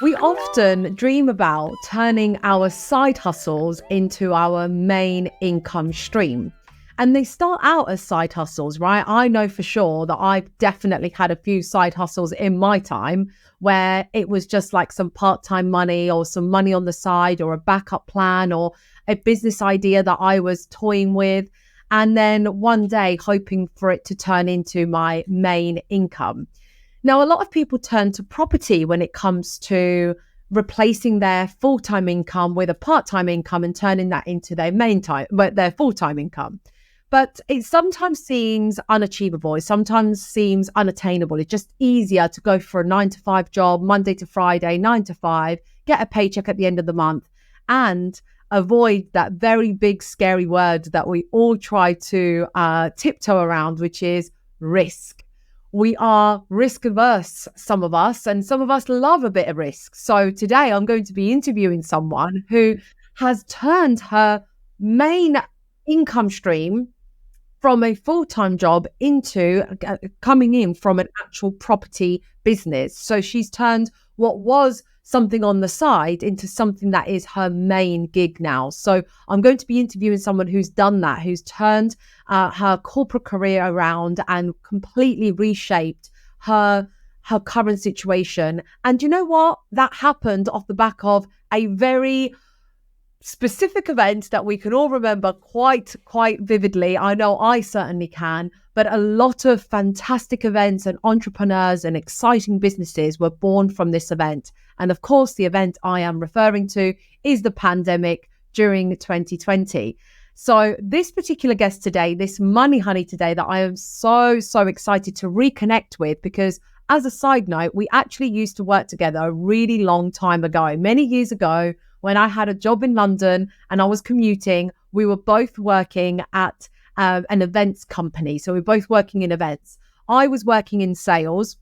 We often dream about turning our side hustles into our main income stream. And they start out as side hustles, right? I know for sure that I've definitely had a few side hustles in my time where it was just like some part-time money or some money on the side or a backup plan or a business idea that I was toying with. And then one day hoping for it to turn into my main income. Now, a lot of people turn to property when it comes to replacing their full-time income with a part-time income and turning that into their full-time income. But it sometimes seems unachievable. It sometimes seems unattainable. It's just easier to go for a 9-to-5 job, Monday to Friday, 9 to 5, get a paycheck at the end of the month, and avoid that very big, scary word that we all try to tiptoe around, which is risk. We are risk averse, some of us, and some of us love a bit of risk. So today I'm going to be interviewing someone who has turned her main income stream from a full-time job into coming in from an actual property business. So she's turned what was something on the side into something that is her main gig now. So I'm going to be interviewing someone who's done that, who's turned her corporate career around and completely reshaped her current situation. And you know what? That happened off the back of a very specific event that we can all remember quite vividly. I know I certainly can, but a lot of fantastic events and entrepreneurs and exciting businesses were born from this event. And of course, the event I am referring to is the pandemic during 2020. So this particular guest today, this money honey today that I am so excited to reconnect with, because as a side note, we actually used to work together a really long time ago, many years ago, when I had a job in London and I was commuting. We were both working at an events company. So we're both working in events. I was working in sales.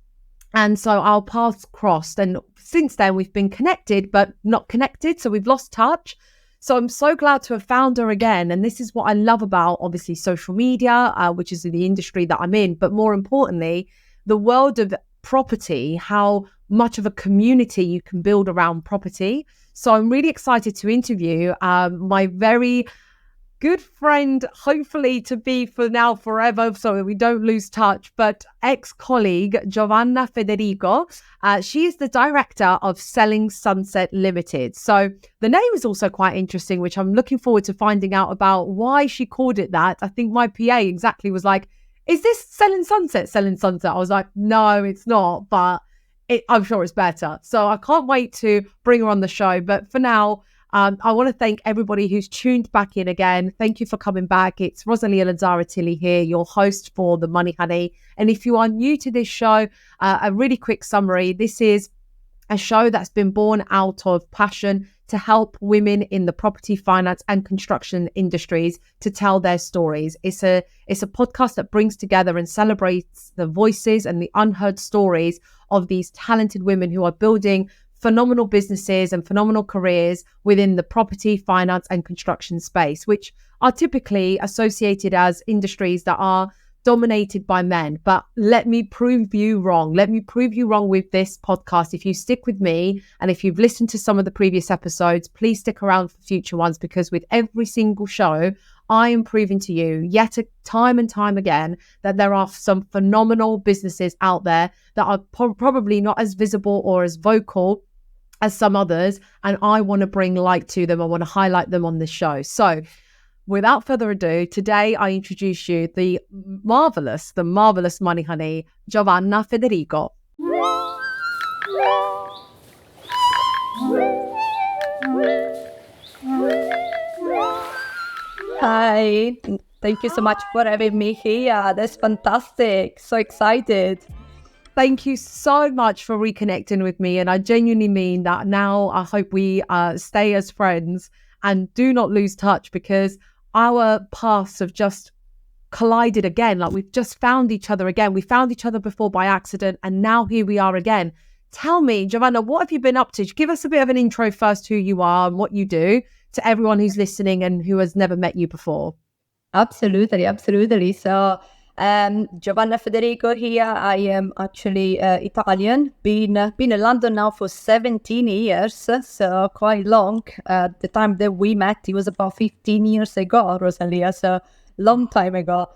And so our paths crossed. And since then, we've been connected, but not connected. So we've lost touch. So I'm so glad to have found her again. And this is what I love about, obviously, social media, which is the industry that I'm in. But more importantly, the world of property, how much of a community you can build around property. So I'm really excited to interview my very good friend, hopefully to be for now forever, so we don't lose touch, but ex-colleague Giovanna Federico. She is the director of Selling Sunset Ltd. So the name is also quite interesting, which I'm looking forward to finding out about why she called it that. I think my PA exactly was like, is this Selling Sunset? Selling Sunset. I was like, no, it's not, but I'm sure it's better. So I can't wait to bring her on the show. But for now, I want to thank everybody who's tuned back in again. Thank you for coming back. It's Rosalia Lazzarettilli here, your host for The Money Honey. And if you are new to this show, a really quick summary. This is a show that's been born out of passion to help women in the property, finance and construction industries to tell their stories. It's a podcast that brings together and celebrates the voices and the unheard stories of these talented women who are building phenomenal businesses and phenomenal careers within the property, finance and construction space, which are typically associated as industries that are dominated by men. But let me prove you wrong. Let me prove you wrong with this podcast. If you stick with me and if you've listened to some of the previous episodes, please stick around for future ones, because with every single show, I am proving to you time and time again that there are some phenomenal businesses out there that are probably not as visible or as vocal as some others. And I want to bring light to them. I want to highlight them on this show. So without further ado, today I introduce you the marvelous money honey, Giovanna Federico. Hi, thank you so much for having me here. That's fantastic. So excited. Thank you so much for reconnecting with me. And I genuinely mean that. Now I hope we stay as friends and do not lose touch, because our paths have just collided again. Like, we've just found each other again. We found each other before by accident, and now here we are again. Tell me, Giovanna, what have you been up to? Give us a bit of an intro first, who you are and what you do, to everyone who's listening and who has never met you before. Absolutely. So Giovanna Federico here. I am actually Italian. Been in London now for 17 years, so quite long. The time that we met, it was about 15 years ago, Rosalia, so long time ago.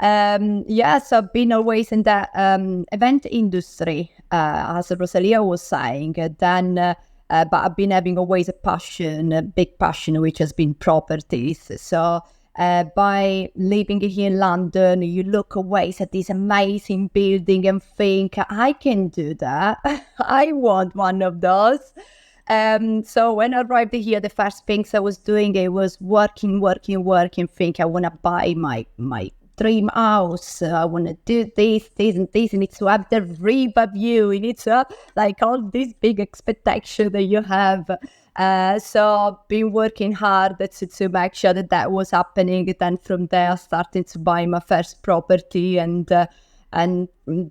Yes, I've been always in the event industry, as Rosalia was saying. But I've been having always a big passion, which has been properties. So by living here in London, you look always at this amazing building and think, I can do that. I want one of those. So when I arrived here, the first things I was doing, it was working, think I want to buy my dream house. I want to do this, and this. You need to have the river view. You need to have like all this big expectation that you have. So been working hard to make sure that was happening. Then from there, starting to buy my first property and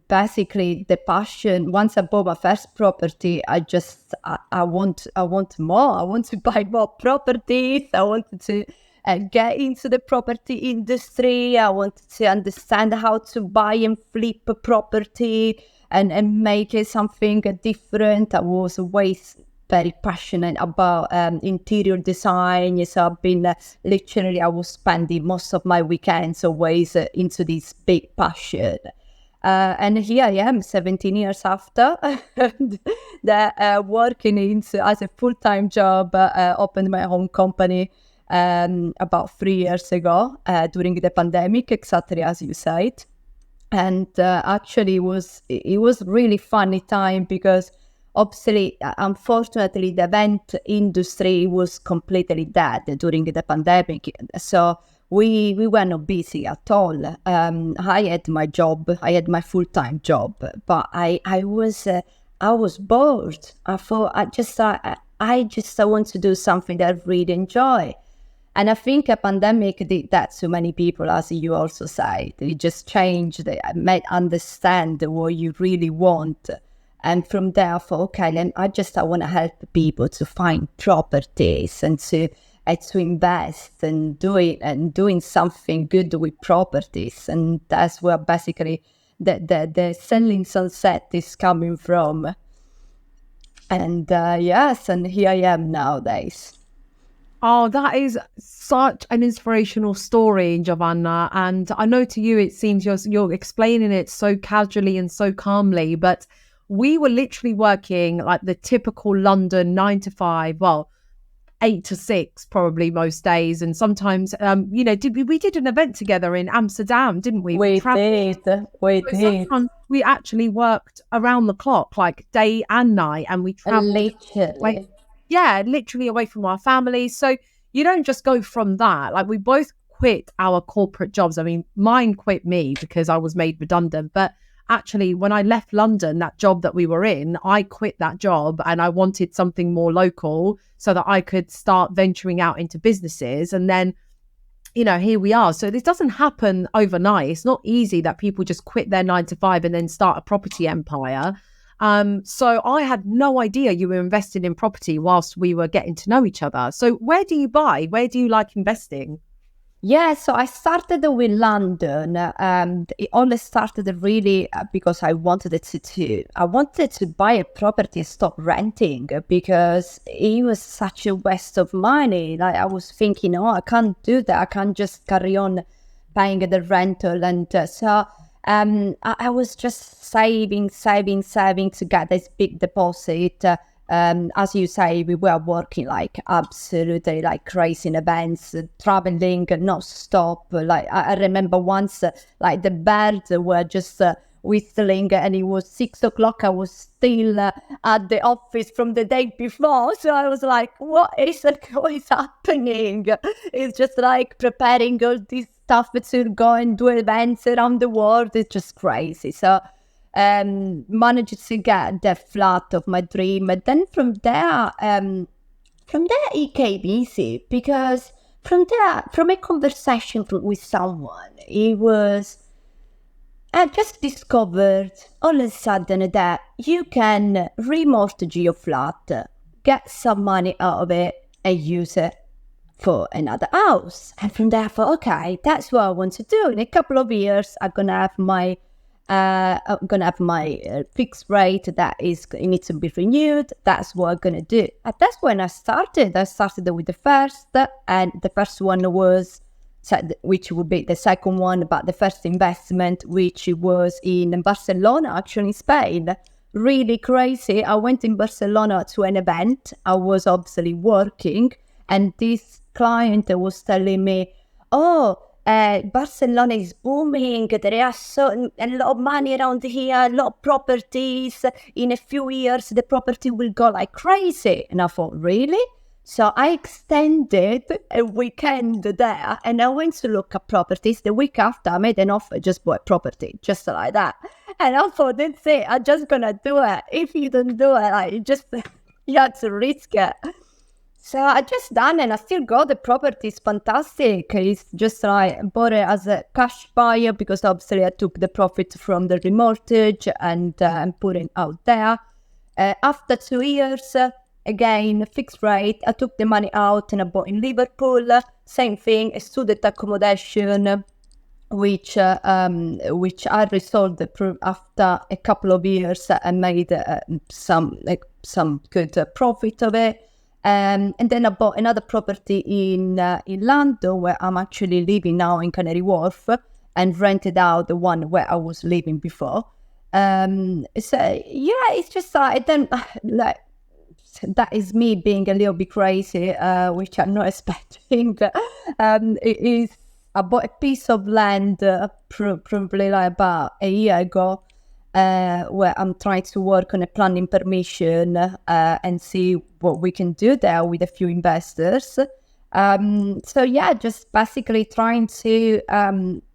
basically the passion. Once I bought my first property, I want more. I want to buy more properties. I wanted to get into the property industry. I wanted to understand how to buy and flip a property and make it something different. I was always very passionate about interior design. So I've been literally, I was spending most of my weekends always into this big passion. And here I am 17 years after working as a full-time job, opened my own company about 3 years ago during the pandemic, exactly as you said. And actually it was really funny time because obviously, unfortunately, the event industry was completely dead during the pandemic. So we were not busy at all. I had my job, I had my full-time job, but I was bored. I thought I want to do something that I really enjoy. And I think a pandemic did that to many people, as you also said. It just changed, it made understand what you really want. And from there, I thought, okay, then I want to help people to find properties and to invest and doing something good with properties. And that's where basically the Selling Sunset is coming from. And yes, and here I am nowadays. Oh, that is such an inspirational story, Giovanna. And I know to you, it seems you're explaining it so casually and so calmly, but we were literally working like the typical London 9 to 5, well, 8 to 6 probably most days. And sometimes, we did an event together in Amsterdam, didn't we? We did. We actually worked around the clock, like day and night, and we traveled. Literally away from our families. So you don't just go from that. Like we both quit our corporate jobs. I mean, mine quit me because I was made redundant. But actually, when I left London, that job that we were in, I quit that job and I wanted something more local so that I could start venturing out into businesses. And then, here we are. So this doesn't happen overnight. It's not easy that people just quit their 9 to 5 and then start a property empire. So I had no idea you were investing in property whilst we were getting to know each other. So where do you buy? Where do you like investing? Yeah, so I started with London. It only started really because I wanted to buy a property and stop renting because it was such a waste of money. Like I was thinking, I can't do that. I can't just carry on paying the rental. And so I was just saving to get this big deposit. As you say, we were working like absolutely like crazy in events, traveling non-stop. Like I remember once, like the birds were just whistling, and it was 6 o'clock. I was still at the office from the day before, so I was like, "What is happening?" It's just like preparing all this stuff to go and do events around the world. It's just crazy. So managed to get the flat of my dream. And then from there it came easy because from a conversation with someone, I just discovered all of a sudden that you can remortgage your flat, get some money out of it and use it. for another house. And from there I thought, okay, that's what I want to do. In a couple of years, I'm gonna have my fixed rate that is it needs to be renewed. That's what I'm gonna do. And that's when I started. I started with the first, and the first one was, which would be the second one, but the first investment, which was in Barcelona, actually in Spain. Really crazy. I went in Barcelona to an event. I was obviously working, and this client was telling me, oh, Barcelona is booming. There are a lot of money around here, a lot of properties. In a few years, the property will go like crazy. And I thought, really? So I extended a weekend there, and I went to look at properties. The week after, I made an offer, just bought property, just like that. And I thought, that's it, I'm just gonna do it. If you don't do it, like, you have to risk it. So I just done, and I still got the property. It's fantastic. It's just like I bought it as a cash buyer, because obviously I took the profit from the remortgage and put it out there. After 2 years, again, fixed rate, I took the money out and I bought in Liverpool. Same thing, a student accommodation, which I resold after a couple of years and made some good profit of it. And then I bought another property in London, where I'm actually living now in Canary Wharf, and rented out the one where I was living before. So yeah, it's just then like, that is me being a little bit crazy, which I'm not expecting. It is, I bought a piece of land probably like about a year ago, where I'm trying to work on a planning permission and see what we can do there with a few investors. So yeah, just basically trying to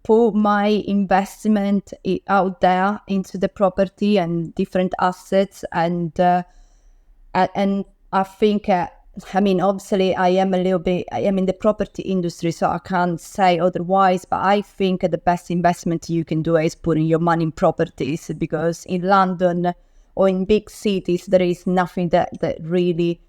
put my investment out there into the property and different assets, and I think, I mean, obviously I am in the property industry, so I can't say otherwise, but I think the best investment you can do is putting your money in properties, because in London or in big cities, there is nothing that really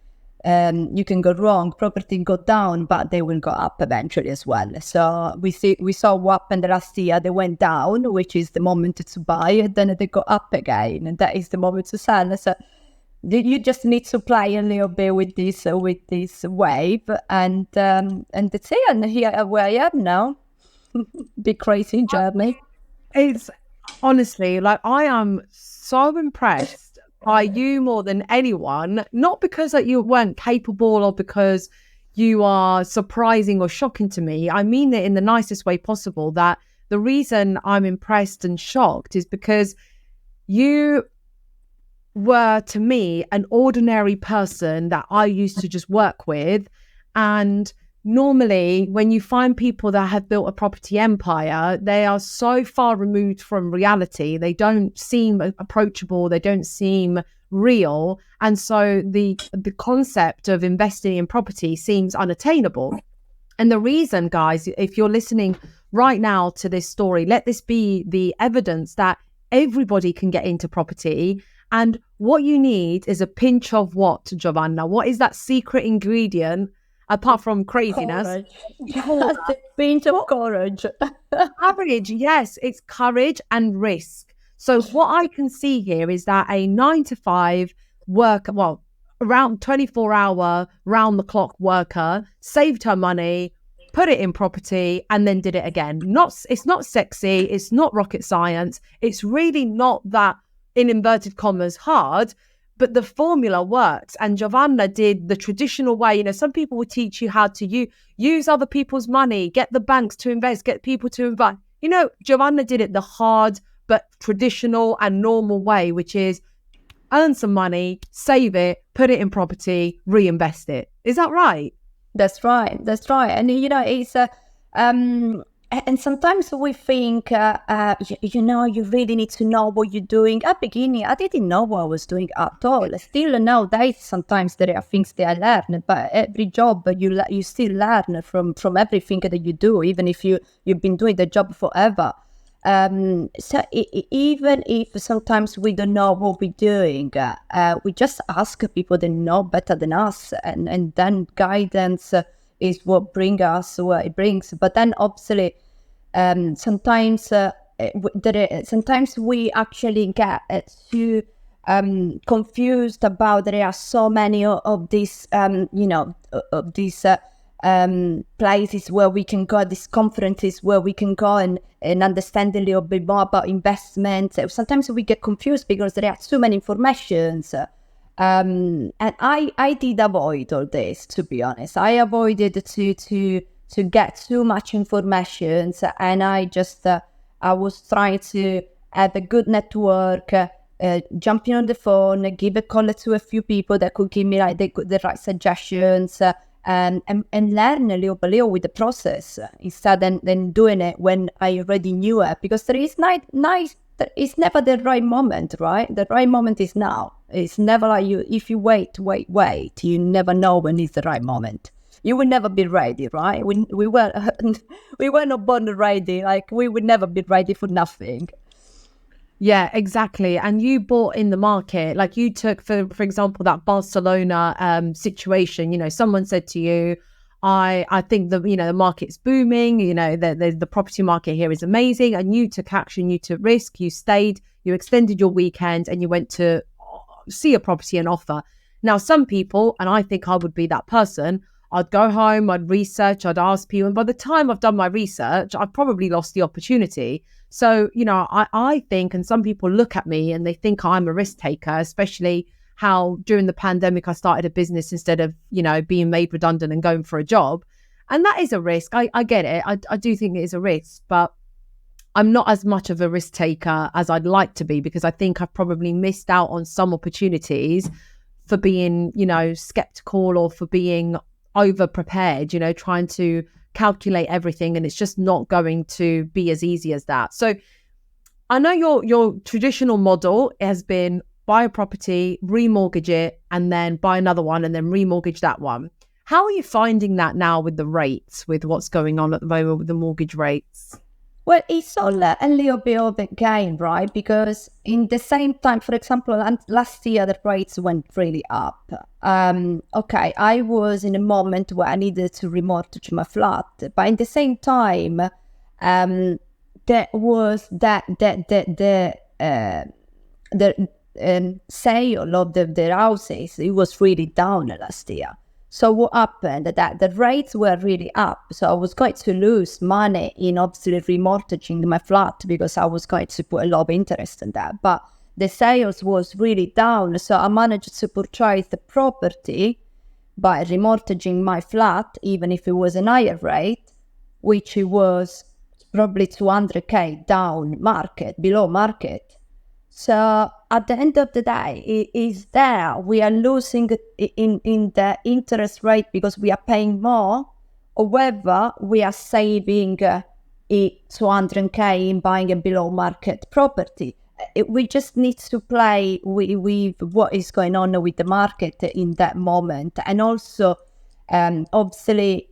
you can go wrong. Property go down, but they will go up eventually as well. So we saw what happened last year. They went down, which is the moment to buy, and then they go up again, and that is the moment to sell. So you just need to play a little bit with this wave, and that's it. And here where I am now. Big crazy journey. It's honestly, like, I am so impressed by you more than anyone, not because that you weren't capable or because you are surprising or shocking to me. I mean it in the nicest way possible, that the reason I'm impressed and shocked is because you were, to me, an ordinary person that I used to just work with. And normally when you find people that have built a property empire, they are so far removed from reality. They don't seem approachable. They don't seem real. And so the concept of investing in property seems unattainable. And the reason, guys, if you're listening right now to this story, let this be the evidence that everybody can get into property. And what you need is a pinch of what, Giovanna? What is that secret ingredient, apart from craziness? Courage. A pinch of courage. Courage, yes, it's courage and risk. So what I can see here is that a 9-to-5 worker, well, around 24-hour, round-the-clock worker, saved her money, put it in property, and then did it again. It's not sexy. It's not rocket science. It's really not that, in inverted commas, hard, but the formula works. And Giovanna did the traditional way. You know, some people will teach you how to use other people's money, get the banks to invest, get people to invest. You know, Giovanna did it the hard but traditional and normal way, which is earn some money, save it, put it in property, reinvest it. Is that right? That's right. And you know, it's and sometimes we think, you really need to know what you're doing. At the beginning, I didn't know what I was doing at all. Still nowadays, sometimes there are things that I learn, but every job you still learn from everything that you do, even if you've been doing the job forever. So even if sometimes we don't know what we're doing, we just ask people that know better than us, and then guidance is what brings us where it brings. But then obviously, sometimes sometimes we actually get too confused about there are so many of these of these places where we can go, these conferences where we can go and understand a little bit more about investments. Sometimes we get confused because there are too many informations. And I did avoid all this, to be honest. I avoided to get too much information, and I just I was trying to have a good network, jumping on the phone, give a call to a few people that could give me like the right suggestions, and learn a little bit with the process instead than doing it when I already knew it, because there is it's never the right moment, right? The right moment is now. It's never like if you wait, you never know when is the right moment. You will never be ready, right? We were not born ready. Like, we would never be ready for nothing. Yeah, exactly. And you bought in the market, like you took, for example, that Barcelona situation. Someone said to you, I think the market's booming, the property market here is amazing. And you took action, you took risk, you stayed, you extended your weekend, and you went to see a property and offer. Now, some people, and I think I would be that person, I'd go home, I'd research, I'd ask people. And by the time I've done my research, I've probably lost the opportunity. So, I think, and some people look at me and they think I'm a risk taker, especially how during the pandemic, I started a business instead of, being made redundant and going for a job. And that is a risk. I get it. I do think it is a risk, but I'm not as much of a risk taker as I'd like to be, because I think I've probably missed out on some opportunities for being, skeptical, or for being over prepared, trying to calculate everything, and it's just not going to be as easy as that. So I know your traditional model has been buy a property, remortgage it, and then buy another one and then remortgage that one. How are you finding that now with the rates, with what's going on at the moment with the mortgage rates? Well, it's all a little bit of a game, right? Because in the same time, for example, last year the rates went really up. Okay, I was in a moment where I needed to remortgage my flat, but in the same time, there was the sale of the houses. It was really down last year. So what happened? That the rates were really up. So I was going to lose money in obviously remortgaging my flat, because I was going to put a lot of interest in that. But the sales was really down. So I managed to purchase the property by remortgaging my flat, even if it was a higher rate, which it was probably 200k down market, below market. So at the end of the day, it is there. We are losing in the interest rate because we are paying more. However, we are saving 200k in buying a below market property. We just need to play with what is going on with the market in that moment. And also, obviously,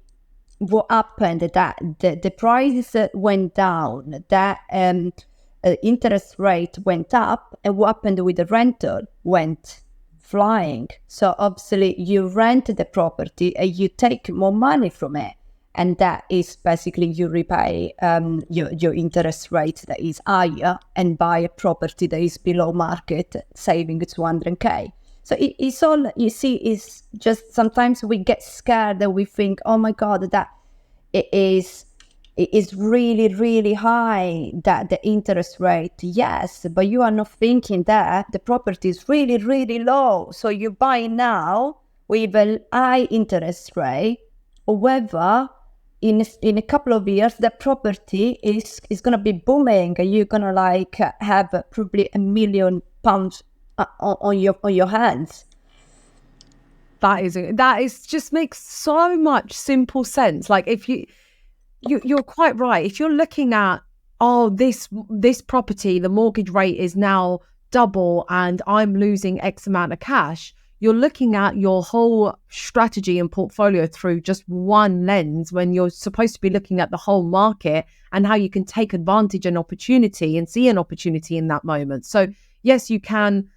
what happened, that the prices went down, that interest rate went up, and what happened with the rental went flying. So obviously you rent the property and you take more money from it, and that is basically you repay your interest rate that is higher and buy a property that is below market, saving 200k. So it's all, you see, it's just sometimes we get scared and we think, oh my god, that it is really, really high, that the interest rate. Yes, but you are not thinking that the property is really, really low. So you buy now with a high interest rate. However, in a couple of years, the property is going to be booming, and you're going to have probably £1 million on your hands. That is just makes so much simple sense. Like, if you're quite right. If you're looking at, this property, the mortgage rate is now double and I'm losing X amount of cash, you're looking at your whole strategy and portfolio through just one lens, when you're supposed to be looking at the whole market and how you can take advantage and opportunity and see an opportunity in that moment. So yes, you can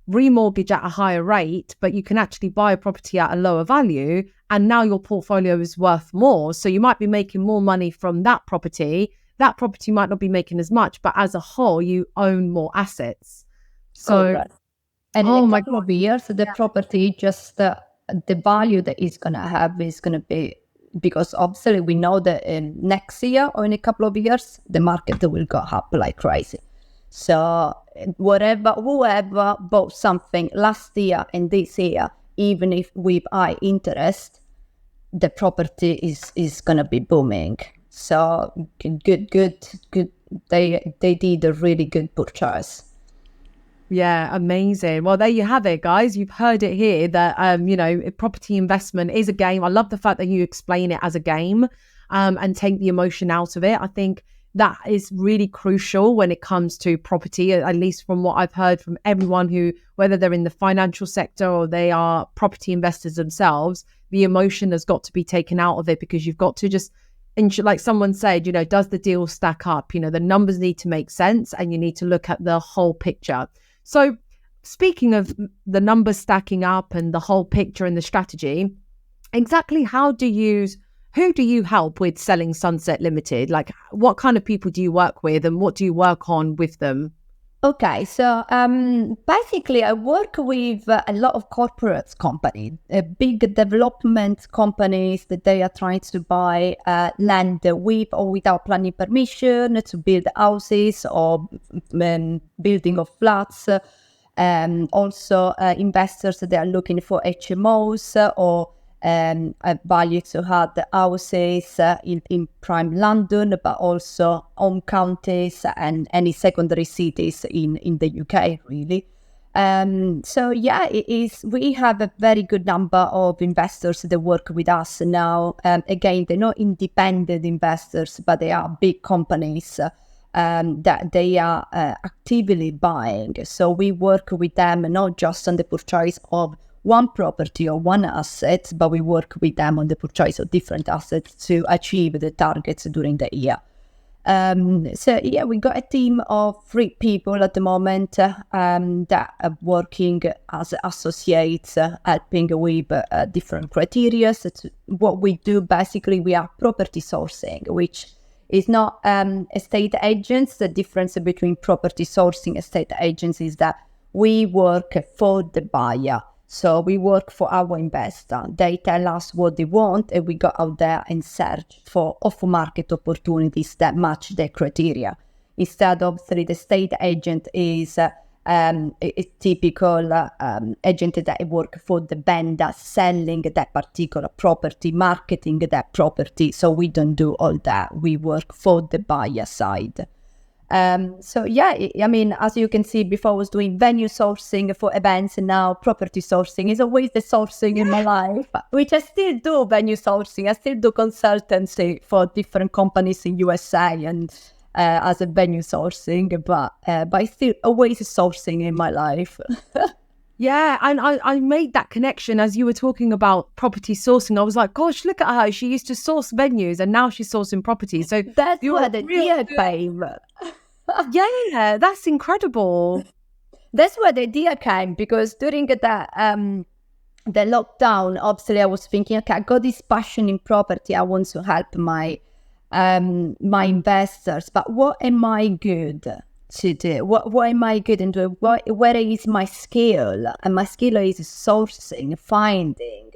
remortgage at a higher rate, but you can actually buy a property at a lower value, and now your portfolio is worth more. So you might be making more money from that property. That property might not be making as much, but as a whole, you own more assets. So, Correct. And in a couple of years, the property just the value that it's going to have is going to be, because obviously we know that in next year or in a couple of years, the market will go up like crazy. So whoever bought something last year and this year, even if with high interest, the property is going to be booming. So good. They did a really good purchase. Yeah, amazing. Well, there you have it, guys. You've heard it here that, property investment is a game. I love the fact that you explain it as a game and take the emotion out of it. I think that is really crucial when it comes to property, at least from what I've heard from everyone who, whether they're in the financial sector or they are property investors themselves, the emotion has got to be taken out of it, because you've got to just, like someone said, does the deal stack up? The numbers need to make sense, and you need to look at the whole picture. So speaking of the numbers stacking up and the whole picture and the strategy, exactly who do you help with Selling Sunset Limited? Like, what kind of people do you work with, and what do you work on with them? Okay, so basically I work with a lot of corporate companies, big development companies that they are trying to buy land with or without planning permission to build houses or building of flats. Also investors that are looking for HMOs or value to have the houses in prime London, but also home counties and any secondary cities in the UK, really. So yeah, we have a very good number of investors that work with us now. Again, they're not independent investors, but they are big companies that they are actively buying. So we work with them not just on the purchase of one property or one asset, but we work with them on the purchase of different assets to achieve the targets during the year. So yeah, we got a team of 3 people at the moment that are working as associates, helping with different criteria. So what we do, basically, we are property sourcing, which is not estate agents. The difference between property sourcing and estate agents is that we work for the buyer. So we work for our investor. They tell us what they want, and we go out there and search for off-market opportunities that match their criteria. Instead, obviously, the estate agent is a typical agent that work for the vendor, selling that particular property, marketing that property. So we don't do all that. We work for the buyer side. So yeah, I mean, as you can see, before I was doing venue sourcing for events, and now property sourcing is always the sourcing in my life, which I still do venue sourcing. I still do consultancy for different companies in USA and as a venue sourcing, but I still always sourcing in my life. Yeah, and I made that connection as you were talking about property sourcing. I was like, gosh, look at her. She used to source venues, and now she's sourcing property. So that's where the idea came. Yeah, that's incredible. That's where the idea came, because during the lockdown, obviously, I was thinking, okay, I got this passion in property. I want to help my investors, but what am I good to do? What am I good in doing? Where is my skill? And my skill is sourcing, finding,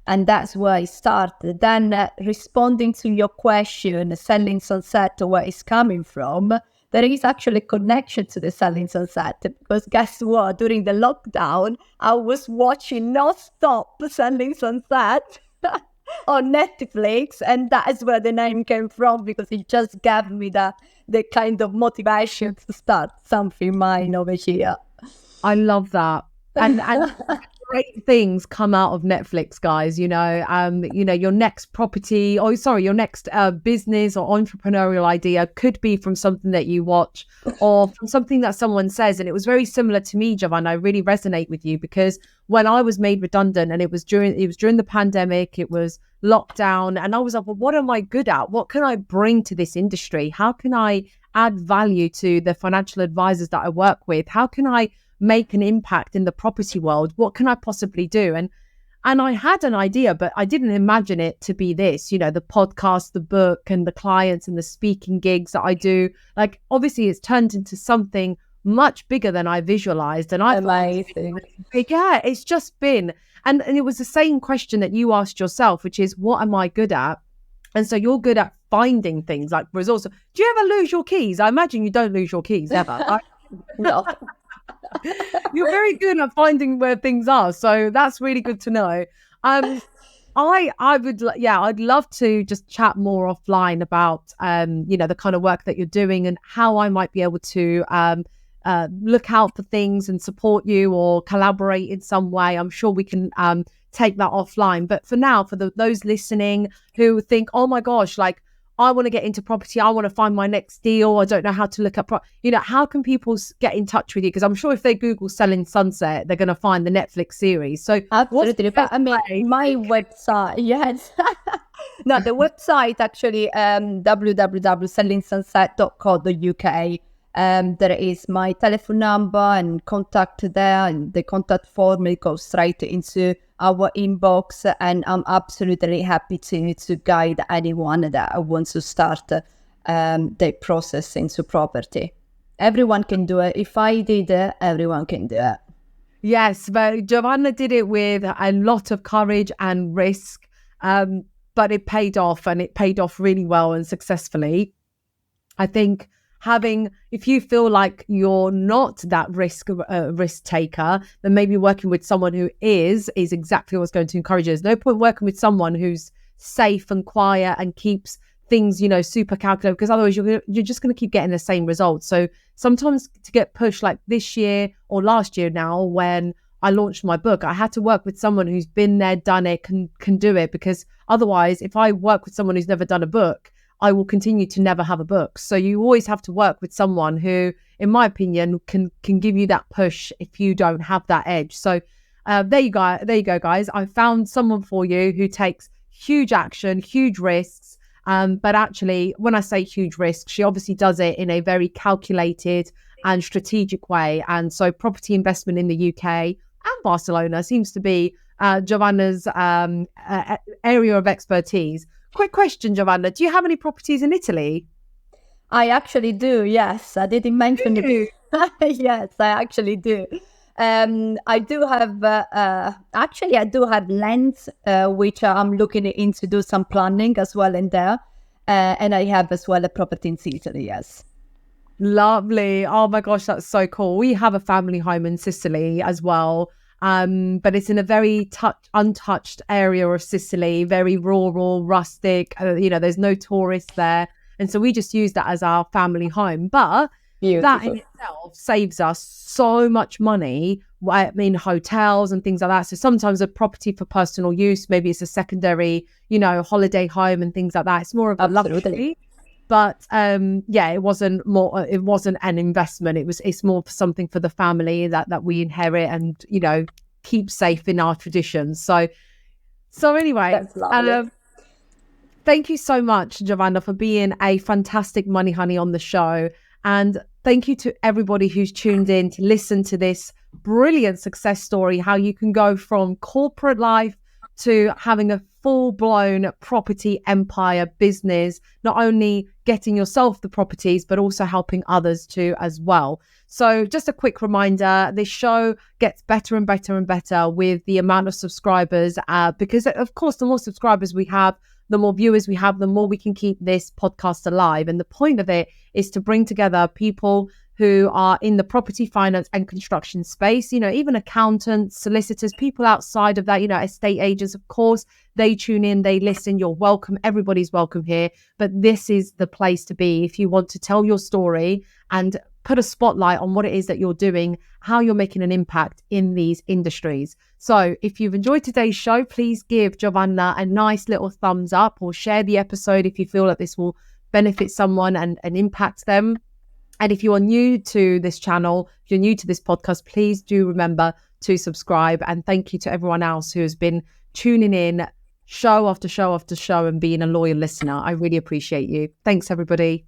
and that's where I started. Then responding to your question, Selling Sunset, where it's coming from, there is actually a connection to the Selling Sunset, because guess what? During the lockdown, I was watching non-stop Selling Sunset on Netflix, and that is where the name came from, because it just gave me the kind of motivation to start something mine over here. I love that. And great things come out of Netflix, guys. Your next your next business or entrepreneurial idea could be from something that you watch or from something that someone says. And it was very similar to me, Giovanna. I really resonate with you, because when I was made redundant, and it was during the pandemic, it was lockdown, and I was like, well, what am I good at? What can I bring to this industry? How can I add value to the financial advisors that I work with? How can I make an impact in the property world. What can I possibly do? And I had an idea, but I didn't imagine it to be this, you know, the podcast, the book, and the clients and the speaking gigs that I do. Like, obviously it's turned into something much bigger than I visualized. And I Amazing. thought, yeah, it's just been, and it was the same question that you asked yourself, which is, what am I good at? And so you're good at finding things like results. Do you ever lose your keys? I imagine you don't lose your keys ever. Right? No. You're very good at finding where things are. So that's really good to know. I would, yeah, I'd love to just chat more offline about, you know, the kind of work that you're doing and how I might be able to look out for things and support you or collaborate in some way. I'm sure we can take that offline. But for now, for those listening who think, oh my gosh, like, I want to get into property, I want to find my next deal, I don't know how to look at you know, how can people get in touch with you? Because I'm sure if they Google Selling Sunset, they're going to find the Netflix series. So absolutely. But I mean, my website, yes. No, the website actually, www.sellingsunset.co.uk. There is my telephone number and contact there, and the contact form, it goes straight into our inbox, and I'm absolutely happy to guide anyone that wants to start the process into property. Everyone can do it. If I did it, everyone can do it. Yes, but Giovanna did it with a lot of courage and risk, but it paid off, and it paid off really well and successfully. I think if you feel like you're not that risk taker, then maybe working with someone who is exactly what's going to encourage you. There's no point working with someone who's safe and quiet and keeps things, you know, super calculated, because otherwise you're just going to keep getting the same results. So sometimes to get pushed, like this year or last year now, when I launched my book, I had to work with someone who's been there, done it, can do it, because otherwise, if I work with someone who's never done a book, I will continue to never have a book. So you always have to work with someone who, in my opinion, can give you that push if you don't have that edge. So there you go, guys. I found someone for you who takes huge action, huge risks. But actually, when I say huge risks, she obviously does it in a very calculated and strategic way. And so property investment in the UK and Barcelona seems to be Giovanna's area of expertise. Quick question, Giovanna. Do you have any properties in Italy? I actually do, yes. I didn't mention it. Yes, I actually do. I do have, actually, I do have lands, which I'm looking into do some planning as well in there. And I have as well a property in Sicily, yes. Lovely. Oh my gosh, that's so cool. We have a family home in Sicily as well. But it's in a very untouched area of Sicily, very rural, rustic. You know, there's no tourists there. And so we just use that as our family home. But Beautiful. That in itself saves us so much money, I mean, hotels and things like that. So sometimes a property for personal use, maybe it's a secondary, you know, holiday home and things like that. It's more of a luxury. But yeah, it wasn't an investment. It's more something for the family that we inherit and, you know, keep safe in our traditions. So anyway, thank you so much, Giovanna, for being a fantastic money honey on the show. And thank you to everybody who's tuned in to listen to this brilliant success story, how you can go from corporate life to having a full-blown property empire business, not only getting yourself the properties, but also helping others too as well. So just a quick reminder, this show gets better and better and better with the amount of subscribers, because of course, the more subscribers we have, the more viewers we have, the more we can keep this podcast alive. And the point of it is to bring together people who are in the property, finance and construction space, you know, even accountants, solicitors, people outside of that, you know, estate agents, of course, they tune in, they listen, you're welcome. Everybody's welcome here. But this is the place to be if you want to tell your story and put a spotlight on what it is that you're doing, how you're making an impact in these industries. So if you've enjoyed today's show, please give Giovanna a nice little thumbs up or share the episode if you feel that this will benefit someone and impact them. And if you are new to this channel, if you're new to this podcast, please do remember to subscribe. And thank you to everyone else who has been tuning in show after show after show and being a loyal listener. I really appreciate you. Thanks, everybody.